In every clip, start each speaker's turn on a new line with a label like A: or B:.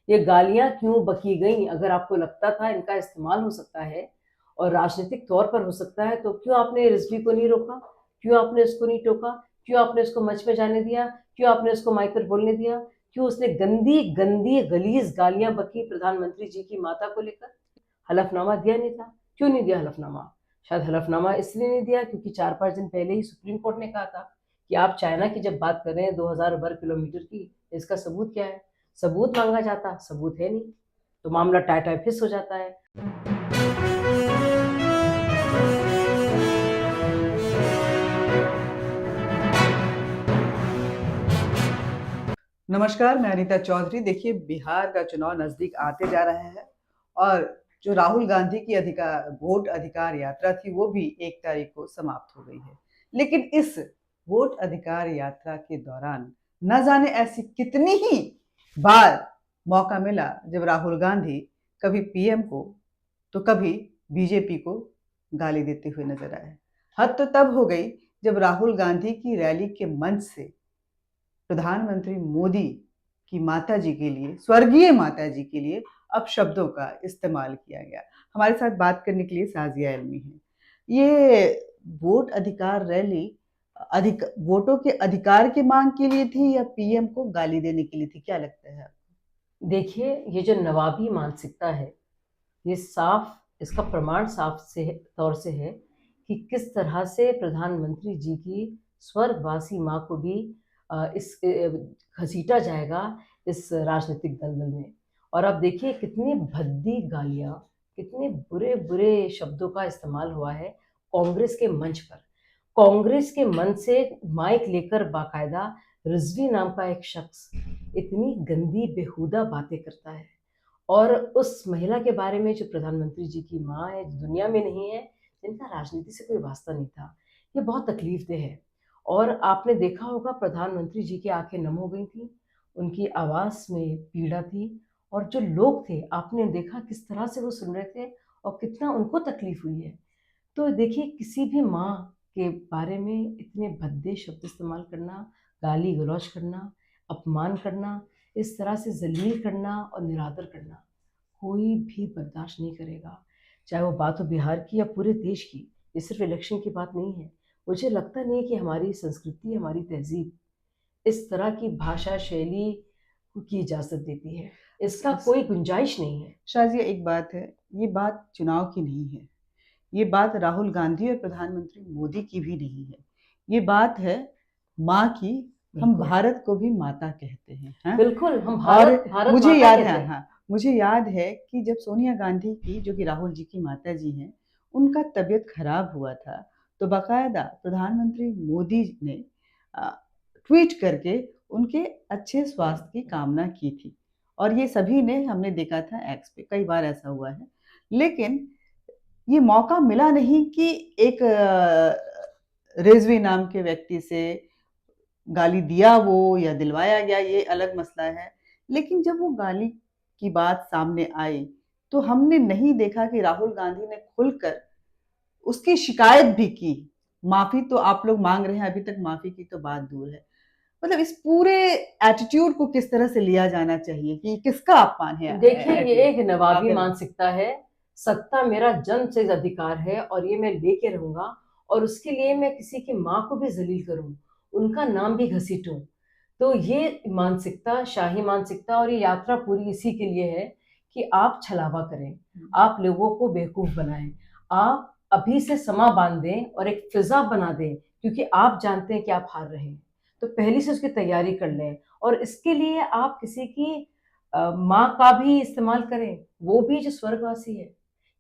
A: ये गालियां क्यों बकी गई? अगर आपको लगता था इनका इस्तेमाल हो सकता है और राजनीतिक तौर पर हो सकता है, तो क्यों आपने रिजवी को नहीं रोका? क्यों आपने उसको नहीं टोका? क्यों आपने उसको मंच पे जाने दिया? क्यों आपने उसको माइक पर बोलने दिया? क्यों उसने गंदी गंदी गलीज गालियां बकी प्रधानमंत्री जी की माता को लेकर? हलफनामा दिया नहीं था। क्यों नहीं दिया हलफनामा? शायद हलफनामा इसलिए नहीं दिया क्योंकि 4-5 दिन पहले ही सुप्रीम कोर्ट ने कहा था कि आप चाइना की जब बात कर रहे हैं 2000 वर्ग किलोमीटर की, इसका सबूत क्या है? सबूत मांगा जाता, सबूत है नहीं, तो मामला टाई टाई फिस हो जाता है।
B: नमस्कार, मैं अनीता चौधरी। देखिए, बिहार का चुनाव नजदीक आते जा रहा है और जो राहुल गांधी की वोट अधिकार यात्रा थी वो भी 1 तारीख को समाप्त हो गई है। लेकिन इस वोट अधिकार यात्रा के दौरान न जाने ऐसी कितनी ही बार मौका मिला जब राहुल गांधी कभी पीएम को तो कभी बीजेपी को गाली देते हुए नजर आए। हद तो तब हो गई जब राहुल गांधी की रैली के मंच से प्रधानमंत्री मोदी की माताजी के लिए, स्वर्गीय माताजी के लिए अपशब्दों का इस्तेमाल किया गया। हमारे साथ बात करने के लिए साजिया इल्मी है। ये वोट अधिकार रैली वोटों के अधिकार की मांग के लिए थी या पीएम को गाली देने के लिए थी? क्या लगता है आपको?
A: देखिए, ये जो नवाबी मानसिकता है, ये साफ इसका प्रमाण साफ से तौर से है कि किस तरह से प्रधानमंत्री जी की स्वर्गवासी माँ को भी इस घसीटा जाएगा इस राजनीतिक दलदल में। और अब देखिए कितनी भद्दी गालियाँ, कितने बुरे बुरे शब्दों का इस्तेमाल हुआ है कांग्रेस के मंच पर। कांग्रेस के मंच से माइक लेकर बाकायदा रिजवी नाम का एक शख्स इतनी गंदी बेहुदा बातें करता है, और उस महिला के बारे में जो प्रधानमंत्री जी की माँ है, जो दुनिया में नहीं है, जिनका राजनीति से कोई वास्ता नहीं था। ये बहुत तकलीफदेह है। और आपने देखा होगा प्रधानमंत्री जी की आंखें नम हो गई थी, उनकी आवाज़ में पीड़ा थी, और जो लोग थे आपने देखा किस तरह से वो सुन रहे थे और कितना उनको तकलीफ हुई है। तो देखिए किसी भी माँ के बारे में इतने भद्दे शब्द इस्तेमाल करना, गाली गलौज करना, अपमान करना, इस तरह से जलील करना और निरादर करना कोई भी बर्दाश्त नहीं करेगा। चाहे वो बात हो बिहार की या पूरे देश की, ये सिर्फ इलेक्शन की बात नहीं है। मुझे लगता नहीं है कि हमारी संस्कृति, हमारी तहजीब इस तरह की भाषा शैली की इजाज़त देती है। इसका कोई गुंजाइश नहीं है।
B: शाजिया, एक बात है, ये बात चुनाव की नहीं है। ये बात राहुल गांधी और प्रधानमंत्री मोदी की भी नहीं है। ये बात है माँ की। हम भारत को भी माता कहते हैं, हाँ?
A: बिल्कुल, हम
B: और
A: भारत
B: मुझे
A: माता
B: याद
A: कहते
B: है,
A: हैं।
B: हाँ, मुझे याद है कि जब सोनिया गांधी की, जो कि राहुल जी की माता जी हैं, उनका तबीयत खराब हुआ था, तो बाकायदा प्रधानमंत्री मोदी ने ट्वीट करके उनके अच्छे स्वास्थ्य की कामना की थी। और ये सभी ने हमने देखा था एक्स पे, कई बार ऐसा हुआ है। लेकिन ये मौका मिला नहीं कि एक रिजवी नाम के व्यक्ति से गाली दिया वो या दिलवाया गया, ये अलग मसला है। लेकिन जब वो गाली की बात सामने आई तो हमने नहीं देखा कि राहुल गांधी ने खुलकर उसकी शिकायत भी की। माफी तो आप लोग मांग रहे हैं, अभी तक माफी की तो बात दूर है। मतलब इस पूरे एटीट्यूड को किस तरह से लिया जाना चाहिए कि किसका अपमान है?
A: देखिए, ये एक नवाबी
B: वाकई
A: मानसिकता है। सत्ता मेरा जन्म से अधिकार है और ये मैं लेके रहूंगा, और उसके लिए मैं किसी की माँ को भी जलील करूं, उनका नाम भी घसीटूं। तो ये मानसिकता, शाही मानसिकता, और ये यात्रा पूरी इसी के लिए है कि आप छलावा करें, आप लोगों को बेवकूफ बनाएं, आप अभी से समा बांध दें और एक फिजा बना दें, क्योंकि आप जानते हैं कि आप हार रहे हैं। तो पहले से उसकी तैयारी कर लें, और इसके लिए आप किसी की माँ का भी इस्तेमाल करें, वो भी जो स्वर्गवासी है,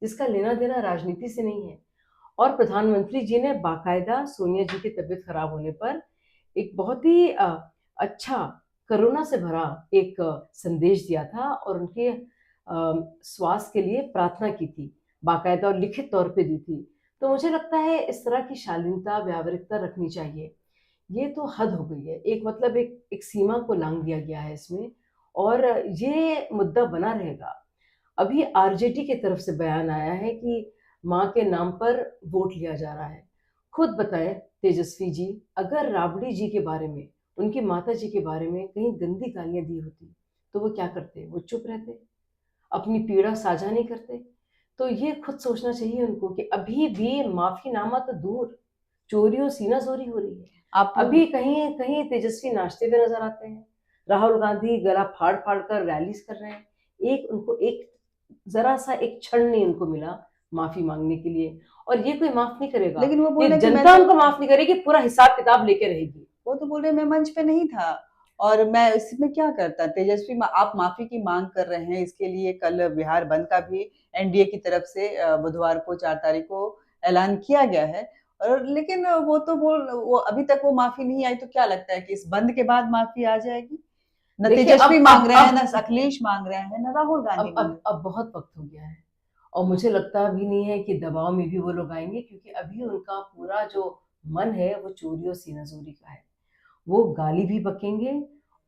A: जिसका लेना देना राजनीति से नहीं है। और प्रधानमंत्री जी ने बाकायदा सोनिया जी की तबीयत खराब होने पर एक बहुत ही अच्छा, करुणा से भरा एक संदेश दिया था, और उनके स्वास्थ्य के लिए प्रार्थना की थी, बाकायदा और लिखित तौर पे दी थी। तो मुझे लगता है इस तरह की शालीनता, व्यावहारिकता रखनी चाहिए। ये तो हद हो गई है। एक मतलब एक एक सीमा को लांघ दिया गया है इसमें, और ये मुद्दा बना रहेगा। अभी आरजेडी की तरफ से बयान आया है कि माँ के नाम पर वोट लिया जा रहा है। खुद बताएं तेजस्वी जी, अगर राबड़ी जी के बारे में, उनकी माता जी के बारे में कहीं गंदी गालियां दी होती, तो वो क्या करते, वो चुप रहते, अपनी पीड़ा साझा नहीं करते। तो ये खुद सोचना चाहिए उनको कि अभी भी माफीनामा तो दूर, चोरी और सीनाजोरी हो रही है।
B: आप लोग
A: अभी कहीं कहीं तेजस्वी नाचते हुए नजर आते हैं, राहुल गांधी गला फाड़ फाड़ कर रैलीज कर रहे हैं। उनको एक जरा सा एक क्षण नहीं उनको मिला माफी मांगने के लिए, और ये कोई माफ नहीं करेगा।
B: लेकिन वो बोल
A: ये
B: रहे हैं कि मैं
A: जनता
B: तो
A: उनको माफ नहीं करेगी, पूरा हिसाब किताब लेके रहेगी।
B: वो तो बोल रहे मैं मंच पे नहीं था और मैं इसमें क्या करता। तेजस्वी आप माफी की मांग कर रहे हैं, इसके लिए कल बिहार बंद का भी एनडीए की तरफ से बुधवार को 4 तारीख को ऐलान किया गया है। और लेकिन वो अभी तक वो माफी नहीं आई, तो क्या लगता है कि इस बंद के बाद माफी आ जाएगी? न
A: देखिए
B: तेजस्वी मांग रहे हैं, न अखिलेश मांग रहे हैं, न राहुल गांधी मांग रहे
A: अब बहुत वक्त हो गया है, और मुझे लगता भी नहीं है कि दबाव में भी वो लोग आएंगे, क्योंकि अभी उनका पूरा जो मन है वो चोरी और सीनाजोरी का है। वो गाली भी बकेंगे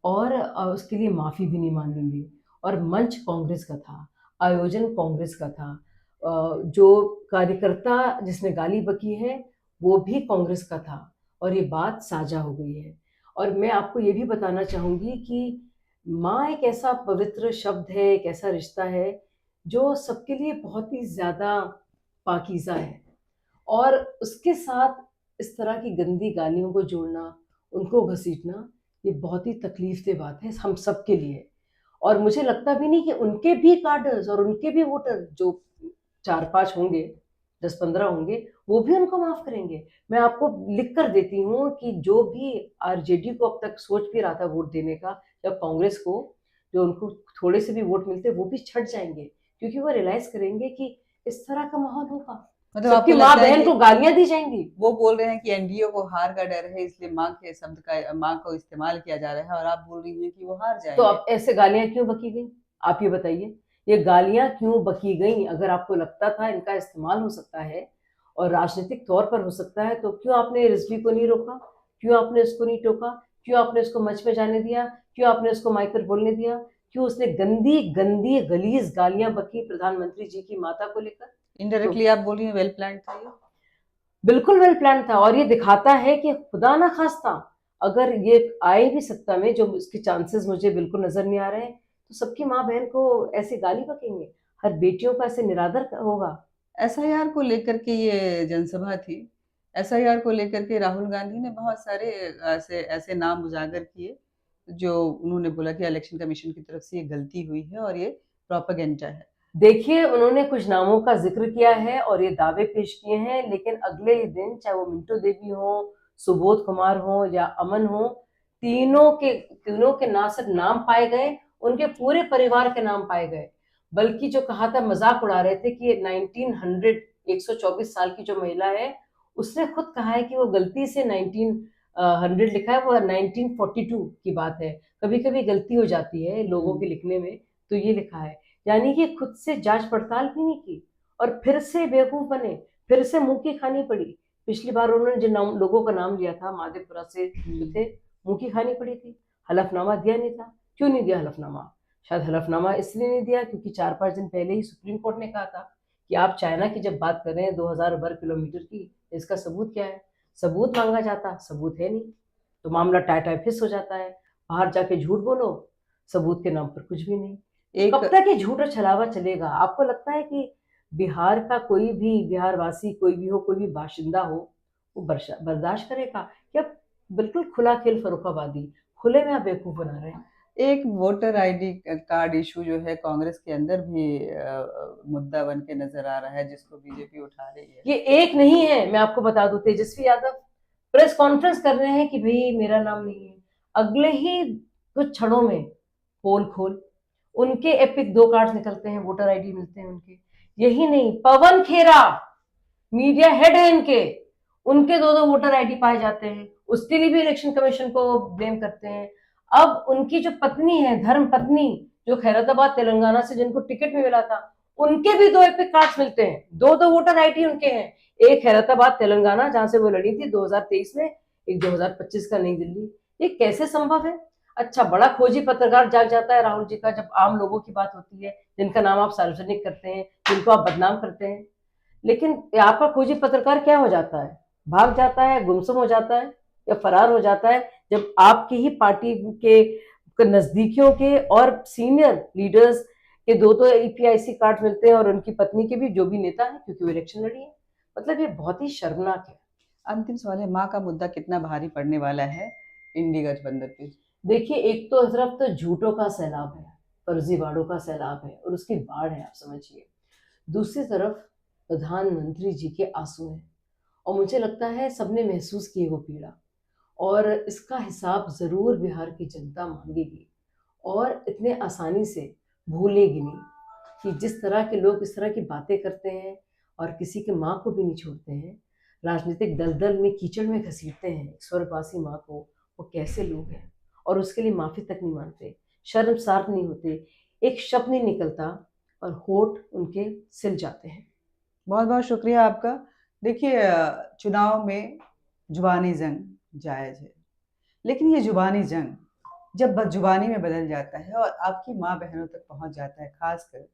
A: और उसके लिए माफी भी नहीं मांगेंगे। और मंच कांग्रेस का था, आयोजन कांग्रेस का था, जो कार्यकर्ता जिसने गाली बकी है वो भी कांग्रेस का था, और ये बात साझा हो गई है। और मैं आपको ये भी बताना चाहूंगी कि माँ एक ऐसा पवित्र शब्द है, एक ऐसा रिश्ता है जो सबके लिए बहुत ही ज्यादा पाकीज़ा है, और उसके साथ इस तरह की गंदी गालियों को जोड़ना, उनको घसीटना, ये बहुत ही तकलीफ दे बात है हम सब के लिए। और मुझे लगता भी नहीं कि उनके भी कार्डर्स और उनके भी वोटर जो 4-5 होंगे, 10-15 होंगे, वो भी उनको माफ करेंगे। मैं आपको लिख कर देती हूँ कि जो भी आरजेडी को अब तक सोच भी रहा था वोट देने का, या कांग्रेस को, जो उनको थोड़े से भी वोट मिलते वो भी छट जाएंगे, क्योंकि वो रियलाइज करेंगे कि इस तरह का माहौल होगा,
B: मतलब
A: सबकी
B: आपको
A: माँ
B: लगता है
A: बहन
B: कि
A: को गालियां दी जाएंगी।
B: वो बोल रहे हैं कि एनडीए को हार का डर है, इसलिए मां को इस्तेमाल किया जा रहा है, और आप बोल रही हैं कि वो हार
A: तो
B: जाएंगे।
A: अब ऐसे गालियां क्यों बकी गई, आप ये बताइए, ये गालियां क्यों बकी गई? अगर आपको लगता था इनका इस्तेमाल हो सकता है और राजनीतिक तौर पर हो सकता है, तो क्यों आपने रिजवी को नहीं रोका, क्यों आपने उसको नहीं टोका, क्यों आपने उसको मंच पे जाने दिया, क्यों आपने उसको माइक पर बोलने दिया, क्यों उसने गंदी गंदी गलीज गालियां बकी प्रधानमंत्री जी की माता को लेकर? तो
B: इनडायरेक्टली आप बोल रही हैं वेल प्लान था ये।
A: बिल्कुल वेल प्लान था, और ये दिखाता है कि खुदा ना खास्ता अगर ये आए भी सत्ता में, जो इसके चांसेस मुझे बिल्कुल नजर नहीं आ रहे हैं, तो सबकी माँ बहन को ऐसे गाली बकेंगे, हर बेटियों का ऐसे निरादर होगा।
B: एसआईआर को लेकर के ये जनसभा थी। एसआईआर को लेकर के राहुल गांधी ने बहुत सारे ऐसे ऐसे नाम उजागर किए, जो उन्होंने बोला कि इलेक्शन कमीशन की तरफ से ये गलती हुई है और ये प्रोपेगेंडा है।
A: देखिए, उन्होंने कुछ नामों का जिक्र किया है और ये दावे पेश किए हैं, लेकिन अगले ही दिन चाहे वो मिंटो देवी हो, सुबोध कुमार हो या अमन हो, तीनों के ना सिर्फ नाम पाए गए, उनके पूरे परिवार के नाम पाए गए। बल्कि जो कहा था, मजाक उड़ा रहे थे कि 1900 124 साल की जो महिला है, उसने खुद कहा है कि वो गलती से 1900 लिखा है, वो 1942 की बात है। कभी कभी गलती हो जाती है लोगों के लिखने में, तो ये लिखा है। यानी कि खुद से जांच पड़ताल भी नहीं की, और फिर से बेवकूफ बने, फिर से मुंह की खानी पड़ी। पिछली बार उन्होंने जिन लोगों का नाम लिया था माधेपुरा से जो थे, मुंह की खानी पड़ी थी, हलफनामा दिया नहीं था। क्यों नहीं दिया हलफनामा? शायद हलफनामा इसलिए नहीं दिया क्योंकि 4-5 दिन पहले ही सुप्रीम कोर्ट ने कहा था कि आप चाइना की जब बात कर रहे हैं 2000 वर्ग किलोमीटर की, इसका सबूत क्या है? सबूत मांगा जाता, सबूत है नहीं, तो मामला टाई फिस हो जाता है। बाहर जाके झूठ बोलो, सबूत के नाम पर कुछ भी नहीं।
B: एक
A: कब तक ये झूठ और छलावा चलेगा? आपको लगता है कि बिहार का कोई भी बिहार वासी, कोई भी हो, कोई भी बाशिंदा हो, वो बर्दाश्त करेगा? या बिल्कुल खुला खेल फर्रुखाबादी, खुले में आप बेवकूफ बना रहे हैं।
B: एक वोटर आईडी कार्ड इशू जो है कांग्रेस के अंदर भी मुद्दा बन के नजर आ रहा है, जिसको बीजेपी उठा रही है।
A: ये एक नहीं है, मैं आपको बता दूं, तेजस्वी यादव प्रेस कॉन्फ्रेंस कर रहे हैं कि भाई मेरा नाम नहीं है, अगले ही कुछ क्षणों में पोल खोल, उनके एपिक 2 कार्ड निकलते हैं, वोटर आईडी मिलते हैं उनके। यही नहीं, पवन खेरा मीडिया हेड है इनके, उनके 2-2 वोटर आईडी पाए जाते हैं, उसके लिए भी इलेक्शन कमीशन को ब्लेम करते हैं। अब उनकी जो पत्नी है, धर्म पत्नी, जो खैरताबाद तेलंगाना से जिनको टिकट में मिला था, उनके भी 2 एपिक कार्ड्स मिलते हैं, 2-2 वोटर आईडी उनके हैं। एक खैरताबाद तेलंगाना जहां से वो लड़ी थी 2023 में, एक 2025 का नई दिल्ली। ये कैसे संभव है? अच्छा, बड़ा खोजी पत्रकार जाग जाता है राहुल जी का, जब आम लोगों की बात होती है, जिनका नाम आप सार्वजनिक करते हैं, जिनको आप बदनाम करते हैं। लेकिन आपका खोजी पत्रकार क्या हो जाता है? भाग जाता है, गुमसुम हो जाता है, या फरार हो जाता है, जब आपकी ही पार्टी के नजदीकियों के और सीनियर लीडर्स के दो तो ईपीआईसी कार्ड मिलते हैं, और उनकी पत्नी के भी, जो भी नेता है, क्योंकि वो इलेक्शन लड़ी है। मतलब ये बहुत ही शर्मनाक है।
B: अंतिम सवाल है, माँ का मुद्दा कितना भारी पड़ने वाला है इंडी गठबंधन पे?
A: देखिए, एक तो तरफ तो झूठों का सैलाब है, फर्जीवाड़ों का सैलाब है, और उसकी बाढ़ है, आप समझिए। दूसरी तरफ प्रधानमंत्री जी के आंसू हैं, और मुझे लगता है सबने महसूस की वो पीड़ा, और इसका हिसाब जरूर बिहार की जनता मांगेगी, और इतने आसानी से भूलेगी नहीं। कि जिस तरह के लोग इस तरह की बातें करते हैं और किसी के माँ को भी नहीं छोड़ते हैं, राजनीतिक दलदल में, कीचड़ में घसीटते हैं स्वर्गवासी माँ को, वो कैसे लोग हैं। और उसके लिए माफी तक नहीं मांगते, शर्मसार नहीं होते, एक शब्द नहीं निकलता, और होठ उनके सिल जाते हैं।
B: बहुत बहुत शुक्रिया आपका। देखिए, चुनाव में जुबानी जंग जायज़ है, लेकिन ये जुबानी जंग जब बदजुबानी में बदल जाता है और आपकी माँ बहनों तक पहुंच जाता है, खासकर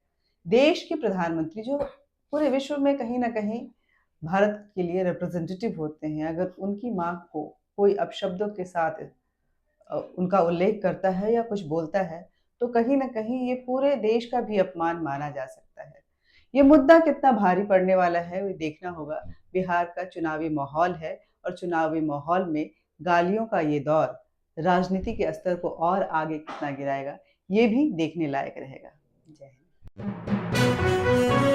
B: देश के प्रधानमंत्री जो पूरे विश्व में कहीं ना कहीं भारत के लिए रिप्रेजेंटेटिव होते हैं, अगर उनकी माँ को कोई अपशब्दों के साथ उनका उल्लेख करता है या कुछ बोलता है, तो कहीं ना कहीं ये पूरे देश का भी अपमान माना जा सकता है। ये मुद्दा कितना भारी पड़ने वाला है वो देखना होगा। बिहार का चुनावी माहौल है, और चुनावी माहौल में गालियों का ये दौर राजनीति के स्तर को और आगे कितना गिराएगा, ये भी देखने लायक रहेगा। जय हिंद।